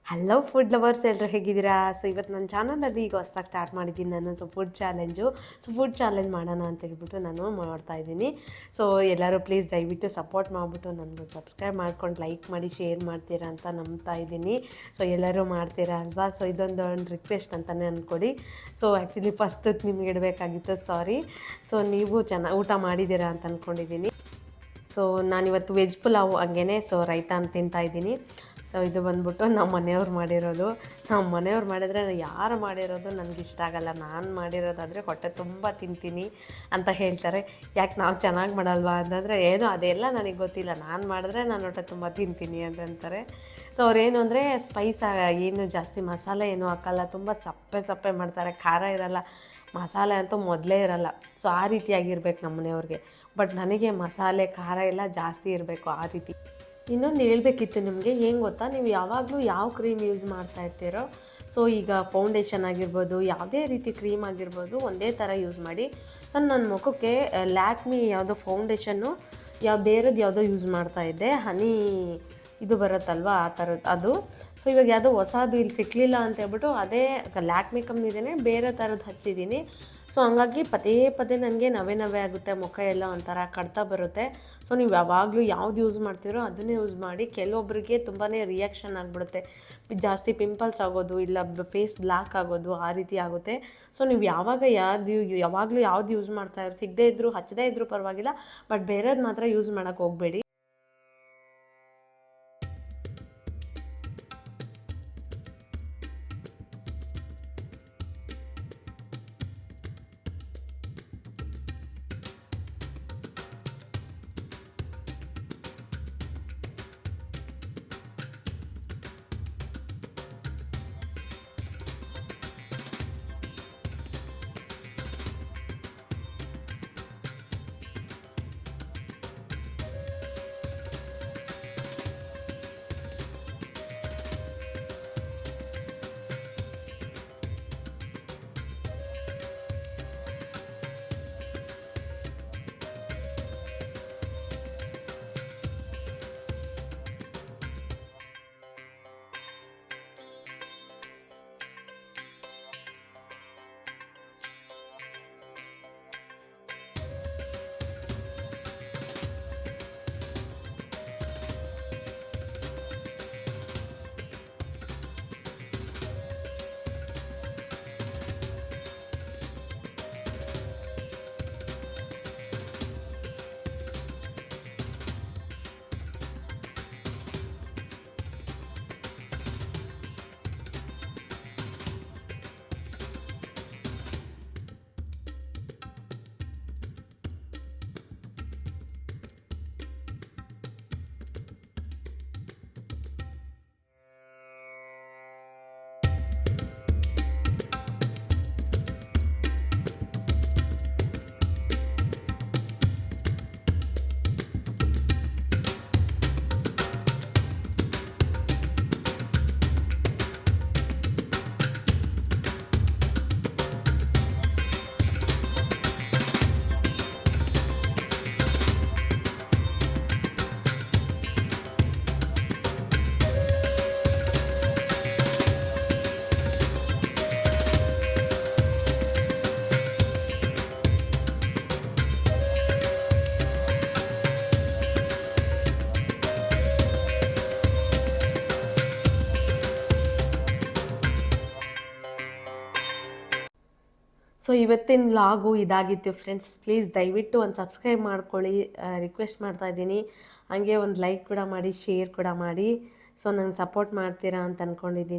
Hello food lovers ಎಲ್ಲರೂ ಹೇಗಿದ್ದೀರಾ? So ಇವತ್ತು ನನ್ನ ಚಾನಲಲ್ಲಿ ಈಗ ಹೊಸ್ದಾಗಿ ಸ್ಟಾರ್ಟ್ ಮಾಡಿದ್ದೀನಿ ನಾನು. Food challenge. ಫುಡ್ ಚಾಲೆಂಜ್ ಮಾಡೋಣ ಅಂತ ಹೇಳ್ಬಿಟ್ಟು ನಾನು ಮಾಡ್ತಾಯಿದ್ದೀನಿ. ಸೊ ಎಲ್ಲರೂ ಪ್ಲೀಸ್ ದಯವಿಟ್ಟು ಸಪೋರ್ಟ್ ಮಾಡಿಬಿಟ್ಟು ನನಗೆ ಸಬ್ಸ್ಕ್ರೈಬ್ ಮಾಡ್ಕೊಂಡು ಲೈಕ್ ಮಾಡಿ ಶೇರ್ ಮಾಡ್ತೀರಾ ಅಂತ ನಂಬ್ತಾ ಇದ್ದೀನಿ. ಸೊ ಎಲ್ಲರೂ ಮಾಡ್ತೀರಾ ಅಲ್ವಾ? ಸೊ ಇದೊಂದು ರಿಕ್ವೆಸ್ಟ್ ಅಂತಲೇ ಅಂದ್ಕೊಡಿ. ಸೊ ಆ್ಯಕ್ಚುಲಿ ಫಸ್ಟ್ ನಿಮ್ಗೆ ಇಡಬೇಕಾಗಿತ್ತು, ಸಾರಿ. ಸೊ ನೀವು ಚೆನ್ನಾಗಿ ಊಟ ಮಾಡಿದ್ದೀರಾ ಅಂತ ಅಂದ್ಕೊಂಡಿದ್ದೀನಿ. ಸೊ ನಾನಿವತ್ತು ವೆಜ್ ಪುಲಾವ್ ಹಂಗೇ ರೈತ ಅಂತ ತಿಂತಾಯಿದ್ದೀನಿ. ಸೊ ಇದು ಬಂದ್ಬಿಟ್ಟು ನಮ್ಮ ಮನೆಯವ್ರು ಮಾಡಿರೋದು. ನಮ್ಮ ಮನೆಯವ್ರು ಮಾಡಿದ್ರೆ ಯಾರು ಮಾಡಿರೋದು ನನಗಿಷ್ಟ ಆಗಲ್ಲ. ನಾನು ಮಾಡಿರೋದಾದರೆ ಹೊಟ್ಟೆ ತುಂಬ ತಿಂತೀನಿ ಅಂತ ಹೇಳ್ತಾರೆ. ಯಾಕೆ ನಾವು ಚೆನ್ನಾಗಿ ಮಾಡಲ್ವಾ ಅಂತಂದರೆ ಏನೋ ಅದೆಲ್ಲ ನನಗೆ ಗೊತ್ತಿಲ್ಲ, ನಾನು ಮಾಡಿದ್ರೆ ನಾನು ಹೊಟ್ಟೆ ತುಂಬ ತಿಂತೀನಿ ಅಂತಂತಾರೆ. ಸೊ ಅವ್ರೇನು ಅಂದರೆ ಸ್ಪೈಸ್ ಏನು ಜಾಸ್ತಿ ಮಸಾಲೆ ಏನೂ ಹಾಕಲ್ಲ, ತುಂಬ ಸಪ್ಪೆ ಮಾಡ್ತಾರೆ, ಖಾರ ಇರಲ್ಲ, ಮಸಾಲೆ ಅಂತೂ ಮೊದಲೇ ಇರಲ್ಲ. ಸೊ ಆ ರೀತಿಯಾಗಿರ್ಬೇಕು ನಮ್ಮ ಮನೆಯವ್ರಿಗೆ. ಬಟ್ ನನಗೆ ಮಸಾಲೆ ಖಾರ ಎಲ್ಲ ಜಾಸ್ತಿ ಇರಬೇಕು, ಆ ರೀತಿ. ಇನ್ನೊಂದು ಹೇಳ್ಬೇಕಿತ್ತು ನಿಮಗೆ, ಏನು ಗೊತ್ತಾ, ನೀವು ಯಾವಾಗಲೂ ಯಾವ ಕ್ರೀಮ್ ಯೂಸ್ ಮಾಡ್ತಾ ಇರ್ತೀರೋ, ಸೊ ಈಗ ಫೌಂಡೇಶನ್ ಆಗಿರ್ಬೋದು, ಯಾವುದೇ ರೀತಿ ಕ್ರೀಮ್ ಆಗಿರ್ಬೋದು, ಒಂದೇ ಥರ ಯೂಸ್ ಮಾಡಿ. ಸೊ ನನ್ನ ಮುಖಕ್ಕೆ ಲ್ಯಾಕ್ಮಿ ಯಾವುದೋ ಫೌಂಡೇಶನ್ನು ಬೇರೆದು ಯಾವುದೋ ಯೂಸ್ ಮಾಡ್ತಾಯಿದ್ದೆ, ಹನಿ ಇದು ಬರುತ್ತಲ್ವ ಆ ಥರದ್ದು ಅದು. ಸೊ ಇವಾಗ ಯಾವುದೋ ಹೊಸದು ಇಲ್ಲಿ ಸಿಕ್ಕಲಿಲ್ಲ ಅಂತ ಹೇಳ್ಬಿಟ್ಟು ಅದೇ ಲ್ಯಾಕ್ಮಿ ಕಂಪ್ನಿದೇನೆ ಬೇರೆ ಥರದ್ದು ಹಚ್ಚಿದ್ದೀನಿ. ಸೊ ಹಂಗಾಗಿ ಪದೇ ನನಗೆ ನವೆ ಆಗುತ್ತೆ, ಮುಖ ಎಲ್ಲ ಒಂಥರ ಕಡ್ತಾ ಬರುತ್ತೆ. ಸೊ ನೀವು ಯಾವಾಗಲೂ ಯಾವ್ದು ಯೂಸ್ ಮಾಡ್ತೀರೋ ಅದನ್ನೇ ಯೂಸ್ ಮಾಡಿ. ಕೆಲವೊಬ್ಬರಿಗೆ ತುಂಬಾ ರಿಯಾಕ್ಷನ್ ಆಗಿಬಿಡುತ್ತೆ, ಜಾಸ್ತಿ ಪಿಂಪಲ್ಸ್ ಆಗೋದು, ಇಲ್ಲ ಫೇಸ್ ಬ್ಲ್ಯಾಕ್ ಆಗೋದು, ಆ ರೀತಿ ಆಗುತ್ತೆ. ಸೊ ನೀವು ಯಾವಾಗಲೂ ಯಾವ್ದು ಯೂಸ್ ಮಾಡ್ತಾಯಿರೋ, ಸಿಗದೇ ಇದ್ದರೂ ಹಚ್ಚದೇ ಇದ್ದರೂ ಪರವಾಗಿಲ್ಲ, ಬಟ್ ಬೇರೆದು ಮಾತ್ರ ಯೂಸ್ ಮಾಡೋಕ್ಕೆ ಹೋಗಬೇಡಿ. ಸೊ ಇವತ್ತಿನ ವ್ಲಾಗು ಇದಾಗಿತ್ತು ಫ್ರೆಂಡ್ಸ್. ಪ್ಲೀಸ್ ದಯವಿಟ್ಟು ಒಂದು ಸಬ್ಸ್ಕ್ರೈಬ್ ಮಾಡ್ಕೊಳ್ಳಿ, ರಿಕ್ವೆಸ್ಟ್ ಮಾಡ್ತಾ ಇದ್ದೀನಿ. ಹಾಗೆ ಒಂದು ಲೈಕ್ ಕೂಡ ಮಾಡಿ, ಶೇರ್ ಕೂಡ ಮಾಡಿ. ಸೊ ನಂಗೆ ಸಪೋರ್ಟ್ ಮಾಡ್ತೀರಾ ಅಂತ ಅಂದ್ಕೊಂಡಿದ್ದೀನಿ.